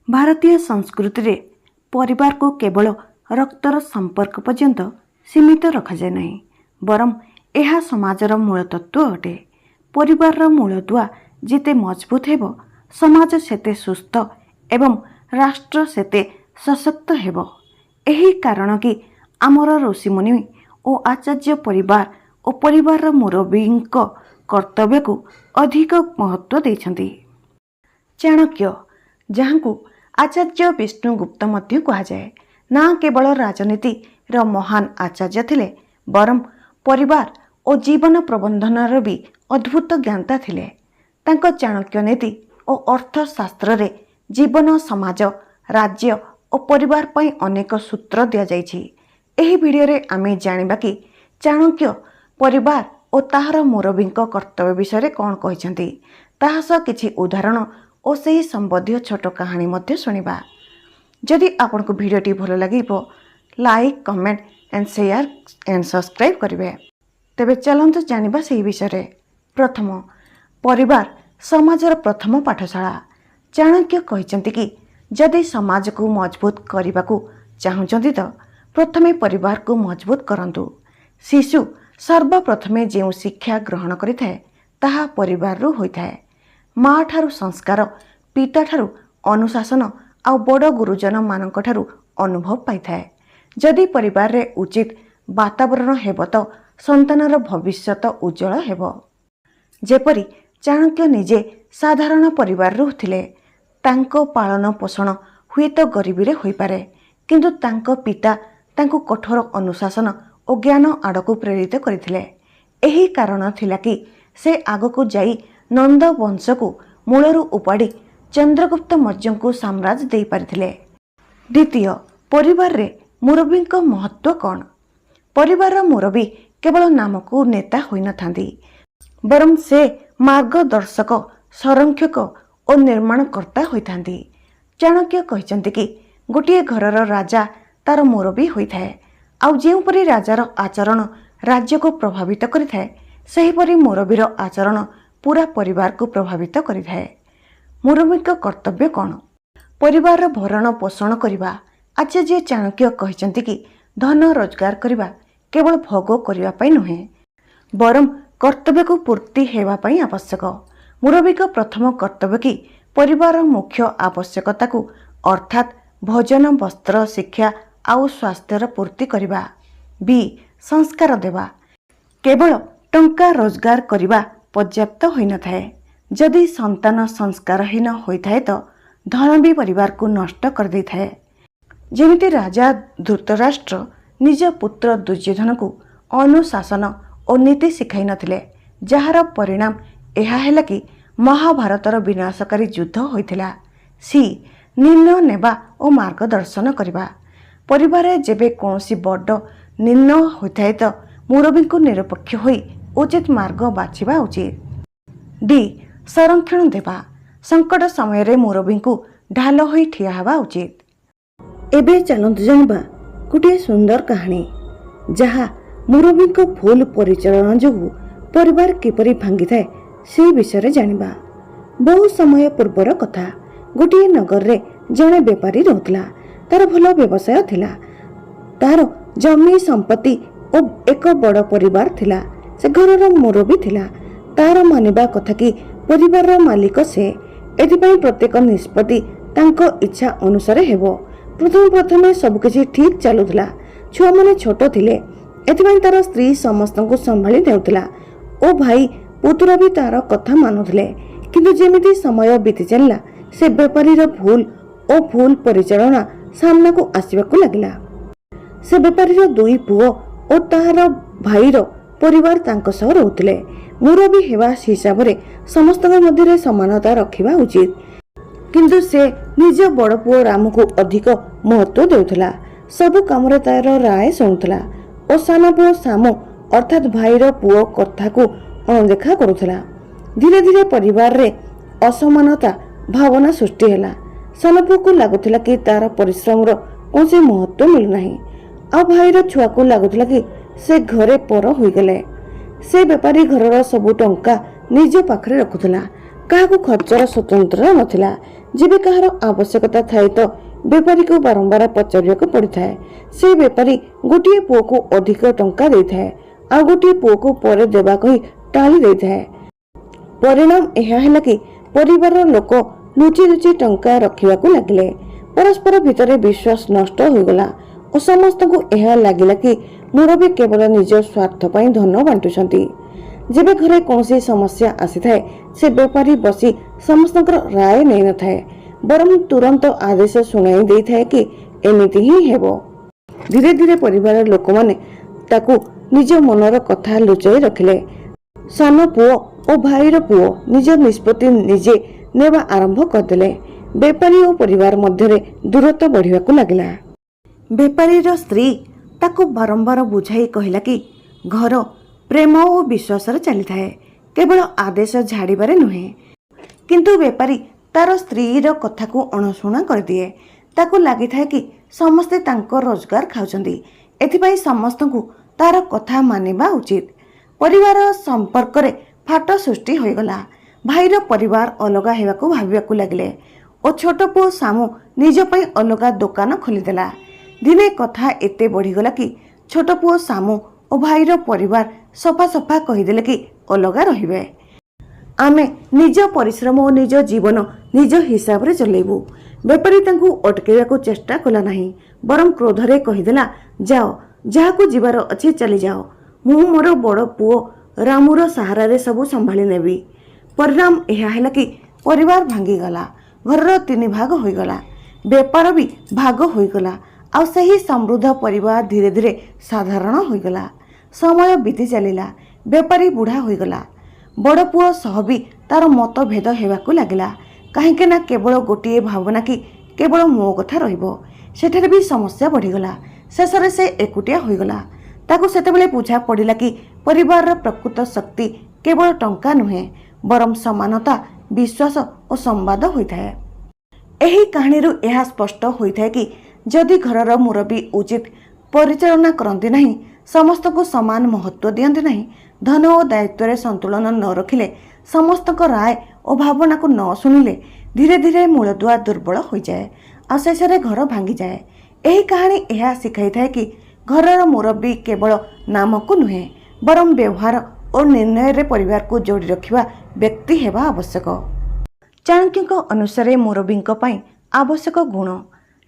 भारतीय संस्कृति रे परिवार को केवल रक्तर संपर्क पर्यंत सीमित रखाଯାଏ ନାହିଁ ବରଂ ଏହା ସମାଜର ମୂଳ ତତ୍ତ୍ୱ ଅଟେ। ପରିବାରର ମୂଳଦୁଆ ଯେତେ ମଜବୁତ ହେବ ସମାଜ ସେତେ ସୁସ୍ଥ ଏବଂ ରାଷ୍ଟ୍ର ସେତେ ସଶକ୍ତ ହେବ। ଏହି କାରଣ କି ଆମର ଋଷିମୁନି ଓ ଆଚାର୍ଯ୍ୟ ପରିବାର ଓ ପରିବାରର ମୁରବୀଙ୍କ କର୍ତ୍ତବ୍ୟକୁ ଅଧିକ ମହତ୍ତ୍ୱ ଦେଇଛନ୍ତି। ଚାଣକ୍ୟ, ଯାହାଙ୍କୁ ଆଚାର୍ଯ୍ୟ ବିଷ୍ଣୁଗୁପ୍ତ ମଧ୍ୟ କୁହାଯାଏ, ନା କେବଳ ରାଜନୀତିର ମହାନ ଆଚାର୍ଯ୍ୟ ଥିଲେ ବରଂ ପରିବାର ଓ ଜୀବନ ପ୍ରବନ୍ଧନର ବି ଅଦ୍ଭୁତ ଜ୍ଞାତା ଥିଲେ। ତାଙ୍କ ଚାଣକ୍ୟ ନୀତି ଓ ଅର୍ଥଶାସ୍ତ୍ରରେ ଜୀବନ, ସମାଜ, ରାଜ୍ୟ ଓ ପରିବାର ପାଇଁ ଅନେକ ସୂତ୍ର ଦିଆଯାଇଛି। ଏହି ଭିଡ଼ିଓରେ ଆମେ ଜାଣିବା କି ଚାଣକ୍ୟ ପରିବାର ଓ ତାହାର ମୁରବୀଙ୍କ କର୍ତ୍ତବ୍ୟ ବିଷୟରେ କ'ଣ କହିଛନ୍ତି। ତାହା ସହ କିଛି ଉଦାହରଣ ଓ ସେହି ସମ୍ବନ୍ଧୀୟ ଛୋଟ କାହାଣୀ ମଧ୍ୟ ଶୁଣିବା। ଯଦି ଆପଣଙ୍କୁ ଭିଡ଼ିଓଟି ଭଲ ଲାଗିବ like, comment and share and subscribe କରିବେ। ତେବେ ଚାଲନ୍ତୁ ଜାଣିବା ସେହି ବିଷୟରେ। ପ୍ରଥମ, ପରିବାର ସମାଜର ପ୍ରଥମ ପାଠଶାଳା। ଚାଣକ୍ୟ କହିଛନ୍ତି କି ଯଦି ସମାଜକୁ ମଜବୁତ କରିବାକୁ ଚାହୁଁଛନ୍ତି ତ ପ୍ରଥମେ ପରିବାରକୁ ମଜବୁତ କରନ୍ତୁ। ଶିଶୁ ସର୍ବପ୍ରଥମେ ଯେଉଁ ଶିକ୍ଷା ଗ୍ରହଣ କରିଥାଏ ତାହା ପରିବାରରୁ ହୋଇଥାଏ। ମା ଠାରୁ ସଂସ୍କାର, ପିତା ଠାରୁ ଅନୁଶାସନ ଆଉ ବଡ଼ ଗୁରୁଜନମାନଙ୍କଠାରୁ ଅନୁଭବ ପାଇଥାଏ। ଯଦି ପରିବାରରେ ଉଚିତ ବାତାବରଣ ହେବ ତ ସନ୍ତାନର ଭବିଷ୍ୟତ ଉଜ୍ଜଳ ହେବ। ଯେପରି ଚାଣକ୍ୟ ନିଜେ ସାଧାରଣ ପରିବାରରୁ ଥିଲେ। ତାଙ୍କ ପାଳନ ପୋଷଣ ହୁଏତ ଗରିବୀରେ ହୋଇପାରେ, କିନ୍ତୁ ତାଙ୍କ ପିତା ତାଙ୍କୁ କଠୋର ଅନୁଶାସନ ଓ ଜ୍ଞାନ ଆଡ଼କୁ ପ୍ରେରିତ କରିଥିଲେ। ଏହି କାରଣ ଥିଲା କି ସେ ଆଗକୁ ଯାଇ ନନ୍ଦ ବଂଶକୁ ମୂଳରୁ ଉପାଡ଼ି ଚନ୍ଦ୍ରଗୁପ୍ତ ମୌର୍ଯ୍ୟଙ୍କୁ ସାମ୍ରାଜ୍ୟ ଦେଇପାରିଥିଲେ। ଦ୍ୱିତୀୟ, ପରିବାରରେ ମୁରବୀଙ୍କ ମହତ୍ତ୍ୱ କ'ଣ? ପରିବାରର ମୁରବୀ କେବଳ ନାମକୁ ନେତା ହୋଇନଥାନ୍ତି, ବରଂ ସେ ମାର୍ଗଦର୍ଶକ, ସଂରକ୍ଷକ ଓ ନିର୍ମାଣକର୍ତ୍ତା ହୋଇଥାନ୍ତି। ଚାଣକ୍ୟ କହିଛନ୍ତି କି ଗୋଟିଏ ଘରର ରାଜା ତାର ମୁରବୀ ହୋଇଥାଏ, ଆଉ ଯେଉଁପରି ରାଜାର ଆଚରଣ ରାଜ୍ୟକୁ ପ୍ରଭାବିତ କରିଥାଏ ସେହିପରି ମୁରବୀର ଆଚରଣ ପୁରା ପରିବାରକୁ ପ୍ରଭାବିତ କରିଥାଏ। ମୁରବୀଙ୍କ କର୍ତ୍ତବ୍ୟ କ'ଣ? ପରିବାରର ଭରଣ ପୋଷଣ କରିବା। ଆଚାର୍ଯ୍ୟ ଚାଣକ୍ୟ କହିଛନ୍ତି କି ଧନ ରୋଜଗାର କରିବା କେବଳ ଭୋଗ କରିବା ପାଇଁ ନୁହେଁ, ବରଂ କର୍ତ୍ତବ୍ୟକୁ ପୂର୍ତ୍ତି ହେବା ପାଇଁ ଆବଶ୍ୟକ। ମୁରବୀଙ୍କ ପ୍ରଥମ କର୍ତ୍ତବ୍ୟ କି ପରିବାରର ମୁଖ୍ୟ ଆବଶ୍ୟକତାକୁ ଅର୍ଥାତ୍ ଭୋଜନ, ବସ୍ତ୍ର, ଶିକ୍ଷା ଆଉ ସ୍ୱାସ୍ଥ୍ୟର ପୂର୍ତ୍ତି କରିବା। ବି. ସଂସ୍କାର ଦେବା। କେବଳ ଟଙ୍କା ରୋଜଗାର କରିବା ପର୍ଯ୍ୟାପ୍ତ ହୋଇନଥାଏ। ଯଦି ସନ୍ତାନ ସଂସ୍କାରହୀନ ହୋଇଥାଏ ତ ଧନ ବି ପରିବାରକୁ ନଷ୍ଟ କରିଦେଇଥାଏ। ଯେମିତି ରାଜା ଧୃତରାଷ୍ଟ୍ର ନିଜ ପୁତ୍ର ଦୁର୍ଯ୍ୟୋଧନକୁ ଅନୁଶାସନ ଓ ନୀତି ଶିଖାଇ ନଥିଲେ, ଯାହାର ପରିଣାମ ଏହା ହେଲା କି ମହାଭାରତର ବିନାଶକାରୀ ଯୁଦ୍ଧ ହୋଇଥିଲା। ସି. ନିର୍ଣ୍ଣୟ ନେବା ଓ ମାର୍ଗଦର୍ଶନ କରିବା। ପରିବାରରେ ଯେବେ କୌଣସି ବଡ଼ ନିର୍ଣ୍ଣୟ ହୋଇଥାଏ ତ ମୁରବୀଙ୍କୁ ନିରପେକ୍ଷ ହୋଇ ଉଚିତ ମାର୍ଗ ବାଛିବା ଉଚିତ। ଡି. ସଂରକ୍ଷଣ ଦେବା। ସଙ୍କଟ ସମୟରେ ମୁରବୀଙ୍କୁ ଢାଲ ହୋଇ ଠିଆ ହେବା ଉଚିତ। ଏବେ ଚାଲନ୍ତୁ ଜାଣିବା ଗୋଟିଏ ସୁନ୍ଦର କାହାଣୀ, ଯାହା ମୁରବୀଙ୍କ ଭୁଲ ପରିଚାଳନା ଯୋଗୁଁ ପରିବାର କିପରି ଭାଙ୍ଗିଥାଏ ସେ ବିଷୟରେ ଜାଣିବା। ବହୁ ସମୟ ପୂର୍ବର କଥା। ଗୋଟିଏ ନଗରରେ ଜଣେ ବେପାରୀ ରହୁଥିଲା। ତାର ଭଲ ବ୍ୟବସାୟ ଥିଲା। ତାର ଜମି ସମ୍ପତ୍ତି ଓ ଏକ ବଡ଼ ପରିବାର ଥିଲା। ସେ ଘରର ମୁରବୀ ଥିଲା। ତାର ମାନିବା କଥା କି ପରିବାରର ମାଲିକ ସେ, ଏଥିପାଇଁ ପ୍ରତ୍ୟେକ ନିଷ୍ପତ୍ତି ତାଙ୍କ ଇଚ୍ଛା ଅନୁସାରେ ହେବ। ପ୍ରଥମେ ସବୁକିଛି ଠିକ୍ ଚାଲୁଥିଲା। ଛୁଆମାନେ ଛୋଟ ଥିଲେ, ଏଥିପାଇଁ ତାର ସ୍ତ୍ରୀ ସମସ୍ତଙ୍କୁ ସମ୍ଭାଳି ନେଉଥିଲା ଓ ଭାଇ ପୁତୁରା ବି ତାର କଥା ମାନୁଥିଲେ। କିନ୍ତୁ ଯେମିତି ସମୟ ବିତି ଚାଲିଲା ସେ ବେପାରୀର ଭୁଲ ଓ ଭୁଲ ପରିଚାଳନା ସାମ୍ନାକୁ ଆସିବାକୁ ଲାଗିଲା। ସେ ବେପାରୀର ଦୁଇ ପୁଅ ଓ ତାହାର ଭାଇର ପରିବାର ତାଙ୍କ ସହ ରହୁଥିଲେ। ମୁରବୀ ହେବା ହିସାବରେ ସମସ୍ତଙ୍କ ମଧ୍ୟରେ ସମାନତା ରଖିବା ଉଚିତ, କିନ୍ତୁ ସେ ନିଜ ବଡ଼ ପୁଅ ରାମକୁ ଅଧିକ ମହତ୍ତ୍ୱ ଦେଉଥିଲା। ସବୁ କାମରେ ତାର ରାୟ ଶୁଣୁଥିଲା ଓ ସାନ ପୁଅ ଶାମ ଅର୍ଥାତ୍ ଭାଇର ପୁଅ କଥାକୁ ଅଣଦେଖା କରୁଥିଲା। ଧୀରେ ଧୀରେ ପରିବାରରେ ଅସମାନତା ଭାବନା ସୃଷ୍ଟି ହେଲା। ସାନ ପୁଅକୁ ଲାଗୁଥିଲା କି ତାର ପରିଶ୍ରମର କୌଣସି ମହତ୍ତ୍ୱ ମିଳୁନାହିଁ, ଆଉ ଭାଇର ଛୁଆକୁ ଲାଗୁଥିଲା କି ସେ ଘରେ ପର ହୋଇଗଲେ। ସେ ବେପାରୀ ଘରର ସବୁ ଟଙ୍କା ନିଜ ପାଖରେ ରଖୁଥିଲା, କାହାକୁ ଖର୍ଚ୍ଚର ସ୍ୱତନ୍ତ୍ର ନଥିଲା। ଯେବେ କାହାର ଆବଶ୍ୟକତା ଥାଏ ତ ବେପାରୀକୁ ବାରମ୍ବାର ପଚାରିବାକୁ ପଡ଼ିଥାଏ। ସେ ବେପାରୀ ଗୋଟିଏ ପୁଅକୁ ଅଧିକ ଟଙ୍କା ଦେଇଥାଏ, ଆଉ ଗୋଟିଏ ପୁଅକୁ ପରେ ଦେବା କହି ଟାଳି ଦେଇଥାଏ। ପରିଣାମ ଏହା ହେଲା କି ପରିବାରର ଲୋକ ଲୁଚି ଲୁଚି ଟଙ୍କା ରଖିବାକୁ ଲାଗିଲେ। ପରସ୍ପର ଭିତରେ ବିଶ୍ୱାସ ନଷ୍ଟ ହୋଇଗଲା ଓ ସମସ୍ତଙ୍କୁ ଏହା ଲାଗିଲା କି ମୁରବୀ କେବଳ ନିଜ ସ୍ୱାର୍ଥ ପାଇଁ ଧନ ବାଣ୍ଟୁଛନ୍ତି। ଯେବେ ଘରେ କୌଣସି ସମସ୍ୟା ଆସିଥାଏ ସେ ବେପାରୀ ବସି ସମସ୍ତଙ୍କର ରାୟ ନେଇନଥାଏ, ବରଂ ତୁରନ୍ତ ଆଦେଶ ଶୁଣାଇ ଦେଇଥାଏ କି ଏମିତି ହିଁ ହେବ। ଧୀରେ ଧୀରେ ପରିବାରର ଲୋକମାନେ ତାକୁ ନିଜ ମନର କଥା ଲୁଚାଇ ରଖିଲେ। ସାନ ପୁଅ ଓ ଭାଇର ପୁଅ ନିଜ ନିଷ୍ପତ୍ତି ନିଜେ ନେବା ଆରମ୍ଭ କରିଦେଲେ। ବେପାରୀ ଓ ପରିବାର ମଧ୍ୟରେ ଦୂରତ୍ୱ ବଢ଼ିବାକୁ ଲାଗିଲା। ବେପାରୀର ସ୍ତ୍ରୀ ତାକୁ ବାରମ୍ବାର ବୁଝାଇ କହିଲା କି ଘର ପ୍ରେମ ଓ ବିଶ୍ୱାସରେ ଚାଲିଥାଏ, କେବଳ ଆଦେଶ ଝାଡ଼ିବାରେ ନୁହେଁ। କିନ୍ତୁ ବେପାରୀ ତାର ସ୍ତ୍ରୀର କଥାକୁ ଅଣଶୁଣା କରିଦିଏ। ତାକୁ ଲାଗିଥାଏ କି ସମସ୍ତେ ତାଙ୍କ ରୋଜଗାର ଖାଉଛନ୍ତି, ଏଥିପାଇଁ ସମସ୍ତଙ୍କୁ ତାର କଥା ମାନିବା ଉଚିତ। ପରିବାର ସମ୍ପର୍କରେ ଫାଟ ସୃଷ୍ଟି ହୋଇଗଲା। ଭାଇର ପରିବାର ଅଲଗା ହେବାକୁ ଭାବିବାକୁ ଲାଗିଲେ ଓ ଛୋଟ ପୁଅ ସାମୁ ନିଜ ପାଇଁ ଅଲଗା ଦୋକାନ ଖୋଲିଦେଲା। ଦିନେ କଥା ଏତେ ବଢ଼ିଗଲା କି ଛୋଟ ପୁଅ ସାମୁ ଓ ଭାଇର ପରିବାର ସଫା ସଫା କହିଦେଲେ କି ଅଲଗା ରହିବେ। ଆମେ ନିଜ ପରିଶ୍ରମ ଓ ନିଜ ଜୀବନ ନିଜ ହିସାବରେ ଚଲେଇବୁ। ବେପାରୀ ତାଙ୍କୁ ଅଟକାଇବାକୁ ଚେଷ୍ଟା କଲା ନାହିଁ, ବରଂ କ୍ରୋଧରେ କହିଦେଲା, ଯାଅ, ଯାହାକୁ ଯିବାର ଅଛି ଚାଲିଯାଅ। ମୁଁ ମୋର ବଡ଼ ପୁଅ ରାମୁର ସାହାରାରେ ସବୁ ସମ୍ଭାଳି ନେବି। ପରିଣାମ ଏହା ହେଲା କି ପରିବାର ଭାଙ୍ଗିଗଲା, ଘରର 3 ଭାଗ ହୋଇଗଲା, ବେପାର ବି ଭାଗ ହୋଇଗଲା, ଆଉ ସେହି ସମୃଦ୍ଧ ପରିବାର ଧୀରେ ଧୀରେ ସାଧାରଣ ହୋଇଗଲା। ସମୟ ବିତି ଚାଲିଲା। ବେପାରୀ ବୁଢ଼ା ହୋଇଗଲା। ବଡ଼ ପୁଅ ସହ ବି ତାର ମତଭେଦ ହେବାକୁ ଲାଗିଲା। କାହିଁକି ନା କେବଳ ଗୋଟିଏ ଭାବନା କି କେବଳ ମୋ କଥା ରହିବ। ସେଠାରେ ବି ସମସ୍ୟା ବଢ଼ିଗଲା। ଶେଷରେ ସେ ଏକୁଟିଆ ହୋଇଗଲା। ତାକୁ ସେତେବେଳେ ବୁଝା ପଡ଼ିଲା କି ପରିବାରର ପ୍ରକୃତ ଶକ୍ତି କେବଳ ଟଙ୍କା ନୁହେଁ, ବରଂ ସମାନତା, ବିଶ୍ୱାସ ଓ ସମ୍ବାଦ ହୋଇଥାଏ। ଏହି କାହାଣୀରୁ ଏହା ସ୍ପଷ୍ଟ ହୋଇଥାଏ କି ଯଦି ଘରର ମୁରବୀ ଉଚିତ ପରିଚାଳନା କରନ୍ତି ନାହିଁ, ସମସ୍ତଙ୍କୁ ସମାନ ମହତ୍ତ୍ୱ ଦିଅନ୍ତି ନାହିଁ, ଧନ ଓ ଦାୟିତ୍ୱରେ ସନ୍ତୁଳନ ନ ରଖିଲେ, ସମସ୍ତଙ୍କ ରାୟ ଓ ଭାବନାକୁ ନ ଶୁଣିଲେ, ଧୀରେ ଧୀରେ ମୂଳଦୁଆ ଦୁର୍ବଳ ହୋଇଯାଏ ଆଉ ଶେଷରେ ଘର ଭାଙ୍ଗିଯାଏ। ଏହି କାହାଣୀ ଏହା ଶିଖାଇଥାଏ କି ଘରର ମୁରବୀ କେବଳ ନାମକୁ ନୁହେଁ, ବରଂ ବ୍ୟବହାର ଓ ନିର୍ଣ୍ଣୟରେ ପରିବାରକୁ ଯୋଡ଼ି ରଖିବା ବ୍ୟକ୍ତି ହେବା ଆବଶ୍ୟକ। ଚାଣକ୍ୟଙ୍କ ଅନୁସାରେ ମୁରବୀଙ୍କ ପାଇଁ ଆବଶ୍ୟକ ଗୁଣ।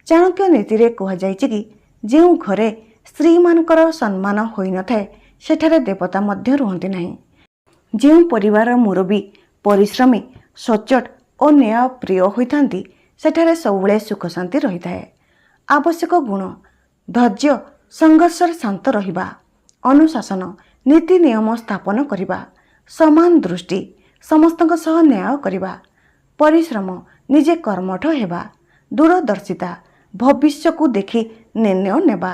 ଚାଣକ୍ୟ ନୀତିରେ କୁହାଯାଇଛି କି ଯେଉଁ ଘରେ ସ୍ତ୍ରୀମାନଙ୍କର ସମ୍ମାନ ହୋଇନଥାଏ ସେଠାରେ ଦେବତା ମଧ୍ୟ ରୁହନ୍ତି ନାହିଁ। ଯେଉଁ ପରିବାରର ମୁରବୀ ପରିଶ୍ରମୀ, ସଚ୍ଚୋଟ ଓ ନ୍ୟାୟପ୍ରିୟ ହୋଇଥାନ୍ତି ସେଠାରେ ସବୁବେଳେ ସୁଖ ଶାନ୍ତି ରହିଥାଏ। ଆବଶ୍ୟକ ଗୁଣ: ଧୈର୍ଯ୍ୟ, ସଂଘର୍ଷରେ ଶାନ୍ତ ରହିବା, ଅନୁଶାସନ, ନୀତି ନିୟମ ସ୍ଥାପନ କରିବା, ସମାନ ଦୃଷ୍ଟି, ସମସ୍ତଙ୍କ ସହ ନ୍ୟାୟ କରିବା, ପରିଶ୍ରମ, ନିଜେ କର୍ମଠ ହେବା, ଦୂରଦର୍ଶିତା, ଭବିଷ୍ୟକୁ ଦେଖି ନିର୍ଣ୍ଣୟ ନେବା।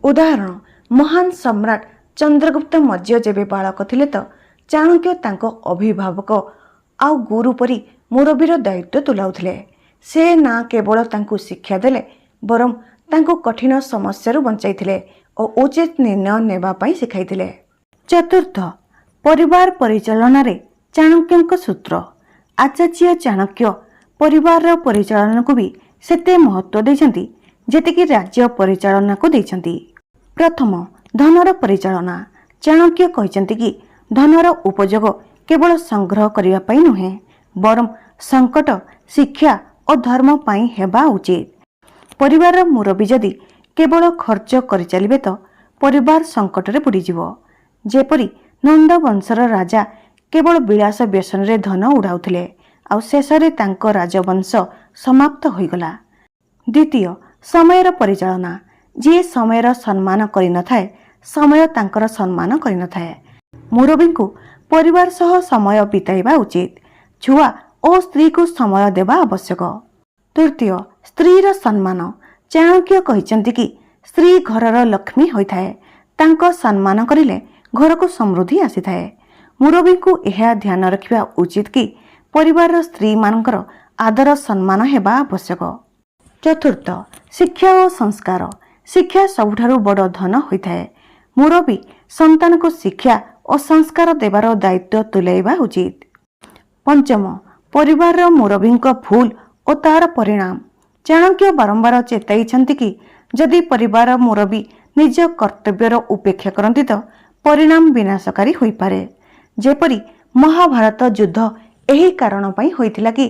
ଉଦାହରଣ: ମହାନ ସମ୍ରାଟ ଚନ୍ଦ୍ରଗୁପ୍ତ ମୌର୍ଯ୍ୟ ଯେବେ ବାଳକ ଥିଲେ ତ ଚାଣକ୍ୟ ତାଙ୍କ ଅଭିଭାବକ ଆଉ ଗୁରୁ ପରି ମୁରବୀର ଦାୟିତ୍ୱ ତୁଲାଉଥିଲେ। ସେ ନା କେବଳ ତାଙ୍କୁ ଶିକ୍ଷା ଦେଲେ, ବରଂ ତାଙ୍କୁ କଠିନ ସମସ୍ୟାରୁ ବଞ୍ଚାଇଥିଲେ ଓ ଉଚିତ ନିର୍ଣ୍ଣୟ ନେବା ପାଇଁ ଶିଖାଇଥିଲେ। ଚତୁର୍ଥ, ପରିବାର ପରିଚାଳନାରେ ଚାଣକ୍ୟଙ୍କ ସୂତ୍ର। ଆଚାର୍ଯ୍ୟ ଚାଣକ୍ୟ ପରିବାରର ପରିଚାଳନାକୁ ବି ସେତେ ମହତ୍ତ୍ୱ ଦେଇଛନ୍ତି ଯେତିକି ରାଜ୍ୟ ପରିଚାଳନାକୁ ଦେଇଛନ୍ତି। ପ୍ରଥମ, ଧନର ପରିଚାଳନା। ଚାଣକ୍ୟ କହିଛନ୍ତି କି ଧନର ଉପଯୋଗ କେବଳ ସଂଗ୍ରହ କରିବା ପାଇଁ ନୁହେଁ, ବରଂ ସଙ୍କଟ, ଶିକ୍ଷା ଓ ଧର୍ମ ପାଇଁ ହେବା ଉଚିତ। ପରିବାରର ମୁରବୀ ଯଦି କେବଳ ଖର୍ଚ୍ଚ କରିଚାଲିବେ ତ ପରିବାର ସଙ୍କଟରେ ବୁଡ଼ିଯିବ। ଯେପରି ନନ୍ଦ ବଂଶର ରାଜା କେବଳ ବିଳାସ ବ୍ୟସନରେ ଧନ ଉଡ଼ାଉଥିଲେ ଆଉ ଶେଷରେ ତାଙ୍କ ରାଜବଂଶ ସମାପ୍ତ ହୋଇଗଲା। ଦ୍ୱିତୀୟ, ସମୟର ପରିଚାଳନା। ଯିଏ ସମୟର ସମ୍ମାନ କରିନଥାଏ, ସମୟ ତାଙ୍କର ସମ୍ମାନ କରିନଥାଏ। ମୁରବୀଙ୍କୁ ପରିବାର ସହ ସମୟ ବିତାଇବା ଉଚିତ। ଛୁଆ ଓ ସ୍ତ୍ରୀକୁ ସମୟ ଦେବା ଆବଶ୍ୟକ। ତୃତୀୟ, ସ୍ତ୍ରୀର ସମ୍ମାନ। ଚାଣକ୍ୟ କହିଛନ୍ତି କି ସ୍ତ୍ରୀ ଘରର ଲକ୍ଷ୍ମୀ ହୋଇଥାଏ। ତାଙ୍କ ସମ୍ମାନ କରିଲେ ଘରକୁ ସମୃଦ୍ଧି ଆସିଥାଏ। ମୁରବୀଙ୍କୁ ଏହା ଧ୍ୟାନ ରଖିବା ଉଚିତ କି ପରିବାରର ସ୍ତ୍ରୀମାନଙ୍କର ଆଦର ସମ୍ମାନ ହେବା ଆବଶ୍ୟକ। ଚତୁର୍ଥ, ଶିକ୍ଷା ଓ ସଂସ୍କାର। ଶିକ୍ଷା ସବୁଠାରୁ ବଡ଼ ଧନ ହୋଇଥାଏ। ମୁରବୀ ସନ୍ତାନକୁ ଶିକ୍ଷା ଓ ସଂସ୍କାର ଦେବାର ଦାୟିତ୍ୱ ତୁଲାଇବା ଉଚିତ। पंचम, परिवार मुरबी भूल और तार परिणाम। चाणक्य बारंबार चेताई कि जदि परिवार मुरबी निज कर्तव्यर उपेक्षा करती तो परिणाम विनाशकारी हो पारे। जेपरी महाभारत युद्ध यही कारण होइथिला कि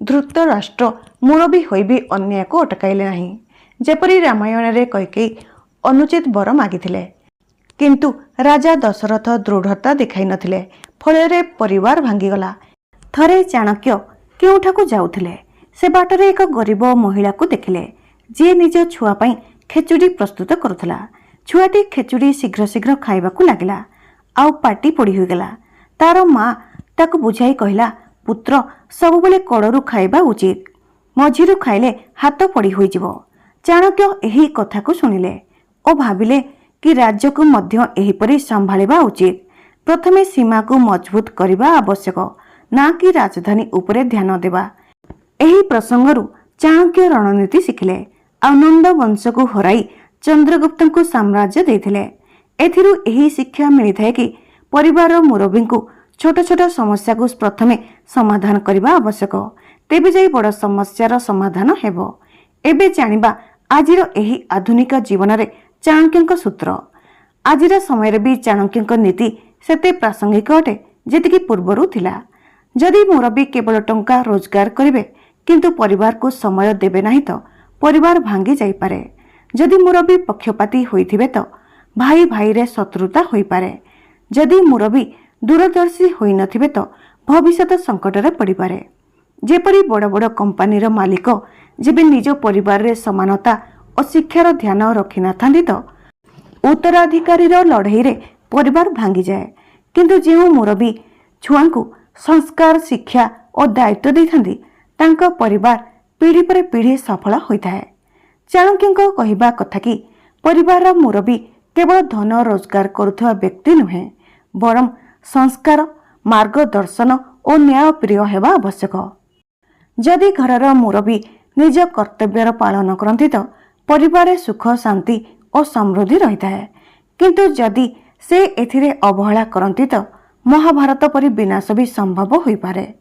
धृतराष्ट्र मुरबी होई भी अन्याय को अटकाइले नहीं। जेपरी रामायण रे कैकेयी अनुचित वर मागिथिले किंतु राजा दशरथ दृढ़ता देखाई नथिले, फल परिवार भांगीगला। थरे चाणक्य केउठाकू जाउथिले, से बाटरे एक गरीब महिला को देखिले जी निज छुआ पाई खेचुड़ी प्रस्तुत करुथला। छुआटी खेचुड़ी शीघ्र शीघ्र खाइबाकू लागिला, आउ पाटी पोड़ी होइगला। तार माँ ताकू बुझाई कहिला, पुत्र सबुबले कड़रू खाइबा उचित, मझिरु खाइले हाथ पड़ी होइजिवो। चाणक्य एही कथाकू सुनिले और भाबिले कि राज्य को मध्य एहीपरि संभाळिबा उचित। प्रथमे सीमा को मजबूत करबा आवश्यक, ना कि राजधानी उपरे ध्यान देबा। एही प्रसंगरु चाणक्य रणनीति शिखिले आ नंद वंश को हराई चंद्रगुप्त को साम्राज्य देथिले। एथिरु एही शिक्षा मिलिथाय कि परिवार मुरबी को छोट छोट समस्या को प्रथमे समाधान करबा आवश्यक, तेबे जाई बड़ समस्यार समाधान हेबो। एबे जानिबा आजिर एही आधुनिक जीवन रे चाणक्यଙ୍କ सूत्र। आजिर समय रे भी चाणक्यଙ୍କ नीति सेते प्रासंगिक अटे जेतिकी पूर्वरु थिला। जदि मुरबी केवल टंका रोजगार करिवे किंतु परिवार को समय देबे नहीं तो परिवार भांगी जाई पारे। जदि मुरबी पक्षपाती होइथिबे तो भाई भाई रे शत्रुता होई पारे। जदि मुरबी दूरदर्शी होई नथिबे तो भविष्यत संकट रे पड़ी पारे। जेपरी बड़ बड़ कंपनी रो मालिक जेबे निज परिवार रे समानता और शिक्षार ध्यान रखी न थांती तो उत्तराधिकारी लड़ाई रे परिवार भांगी जाए। किंतु जो मुरबी छुआ को संस्कार शिक्षा और दायित्व दे थांती तांका परिवार पीढ़ी पर पीढ़ी सफल होता है। चाणक्य कहवा कथा कि परिवार मुरबी केवल धन रोजगार करुवा व्यक्ति नुहे, बरं संस्कार मार्गदर्शन और न्याय प्रिय हेबा आवश्यक। जदि घरर मुरबी निज कर्तव्यर पालन करती तो परिवार सुख शांति और समृद्धि रही है। किंतु जदि से एथिरे अवहेला करती तो महाभारत परि विनाश भी संभव हो पारे।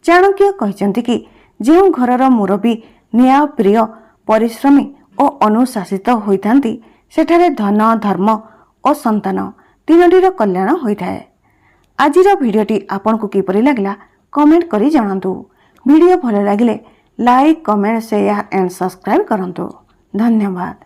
चाणक्य कहते कि जो घरर मुरबी न्याय प्रिय परिश्रमी और अनुशासित होइथांती सेठारे धन धर्म और संतान तीनोटीर कल्याण होता है। आजिर भिडियोटी आपन को किपरि लागला कमेंट करी जणांतु। भिडियो भल लागिले like comment share and subscribe करंतु। धन्यवाद।